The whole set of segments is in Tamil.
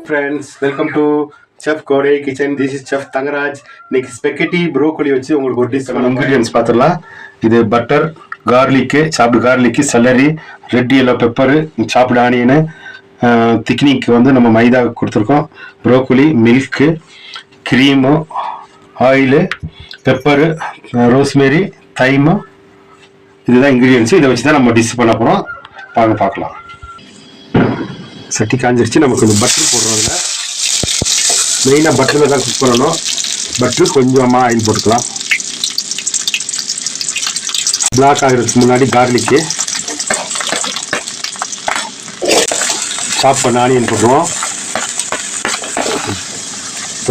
friends, welcome to Chef Kore Kitchen. This is Chef Tangaraj. இன்னைக்கு ஸ்பெகட்டி ப்ரோக்கோலி வச்சு உங்களுக்கு ஒரு டிஷ் இன்கிரிடியன்ஸ் பார்த்துடலாம். இது butter, garlic, chopped garlic, celery, red yellow pepper, chopped onion, திக்னிக்கு வந்து நம்ம மைதா கொடுத்துருக்கோம், broccoli, milk, cream, oil, pepper, rosemary, thyme, இதுதான் இன்கிரிடியன்ஸு. இதை வச்சு தான் நம்ம டிஷ் பண்ண போகிறோம். வாங்க பார்க்கலாம். சட்டி காஞ்சிருச்சு. நம்ம கொஞ்சம் பட்டர் போடுறோம். அதில் மெயினாக பட்டரில் தான் குக் பண்ணணும். பட்டர் கொஞ்சமாக ஆயில் போட்டுக்கலாம். பிளாக் ஆகிறதுக்கு முன்னாடி கார்லிக்கு, சாப் பண்ண ஆனியன் போடுவோம்,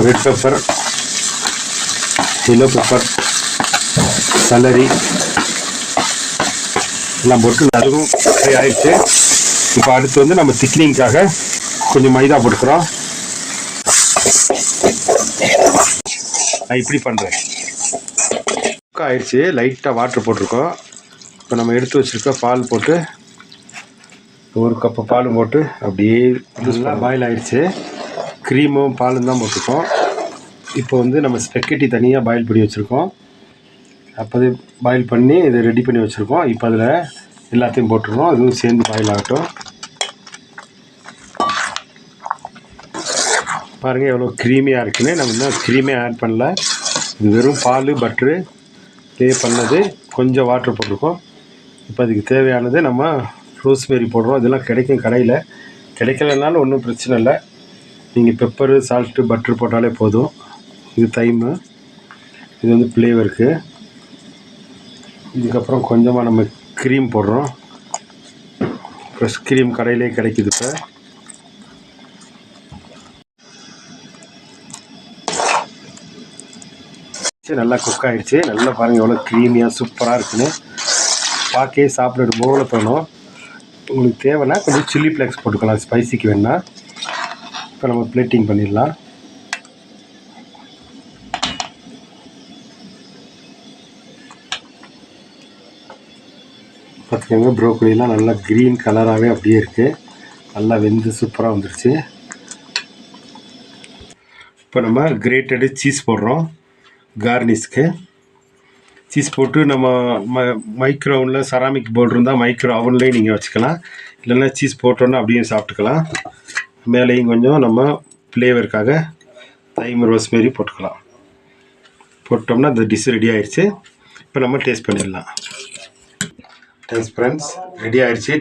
red pepper, yellow pepper, salary எல்லாம் போட்டு அதுவும் ஃப்ரை ஆயிடுச்சு. இப்போ அடுத்து வந்து நம்ம திக்னிங்காக கொஞ்சம் மைதா போட்டுக்கிறோம். நான் இப்படி பண்ணுறேன். ஆயிடுச்சு. லைட்டாக வாட்டர் போட்டிருக்கோம். இப்போ நம்ம எடுத்து வச்சுருக்க பால் போட்டு, ஒரு கப்பு பாலும் போட்டு அப்படியே நல்லா பாயில் ஆயிடுச்சு. க்ரீமும் பாலும் தான் போட்டிருக்கோம். இப்போ வந்து நம்ம ஸ்பெக்கெட்டி தனியாக பாயில் பண்ணி வச்சுருக்கோம். அப்போதே பாயில் பண்ணி இதை ரெடி பண்ணி வச்சுருக்கோம். இப்போ அதில் எல்லாத்தையும் போட்டுருவோம். அதுவும் சேர்ந்து பாயில் ஆகட்டும். பாருங்கள் எவ்வளோ க்ரீமியாக இருக்குன்னு. நம்ம இன்னும் க்ரீமே ஆட் பண்ணல. இது வெறும் பால் பட்ரு ப்ளே பண்ணது, கொஞ்சம் வாட்டர் போட்டிருக்கோம். இப்போ அதுக்கு தேவையானது நம்ம ரோஸ்மேரி போடுறோம். இதெல்லாம் கிடைக்கும் கடையில். கிடைக்கலனாலும் ஒன்றும் பிரச்சனை இல்லை. நீங்கள் பெப்பரு, சால்ட்டு, பட்ரு போட்டாலே போதும். இது தைமு, இது வந்து ஃப்ளேவருக்கு. இதுக்கப்புறம் கொஞ்சமாக நம்ம க்ரீம் போடுறோம். ஃப்ரெஷ் க்ரீம் கடையிலே கிடைக்குது. இப்போ நல்லா குக் ஆகிடுச்சு. நல்லா பாருங்கள் எவ்வளோ க்ரீமியாக சூப்பராக இருக்குன்னு. பார்க்கே சாப்பிட போல தோணும். உங்களுக்கு தேவைன்னா கொஞ்சம் சில்லி ஃப்ளேக்ஸ் போட்டுக்கலாம், ஸ்பைசிக்கு வேணால். இப்போ நம்ம பிளேட்டிங் பண்ணிடலாம். பார்த்துக்கோங்க, ப்ரோக்கோலிலாம் நல்லா க்ரீன் கலராகவே அப்படியே இருக்குது. நல்லா வெந்து சூப்பராக வந்துருச்சு. இப்போ நம்ம கிரேட்டடு சீஸ் போடுறோம். கார்னிஷ்க்கு சீஸ் போட்டு நம்ம மைக்ரோ ஓவனில், செராமிக் பவுல் இருந்தால் மைக்ரோ ஓவன்லேயும் நீங்கள் வச்சுக்கலாம். இல்லைன்னா சீஸ் போட்டோன்னா அப்படியே சாப்பிட்டுக்கலாம். மேலேயும் கொஞ்சம் நம்ம ஃப்ளேவருக்காக தைம், ரோஸ்மேரி போட்டுக்கலாம். போட்டோம்னா அந்த டிஷ் ரெடி ஆயிடுச்சு. இப்போ நம்ம டேஸ்ட் பண்ணிடலாம். டேஸ்ட் ஃப்ரெண்ட்ஸ், ரெடி ஆயிடுச்சு.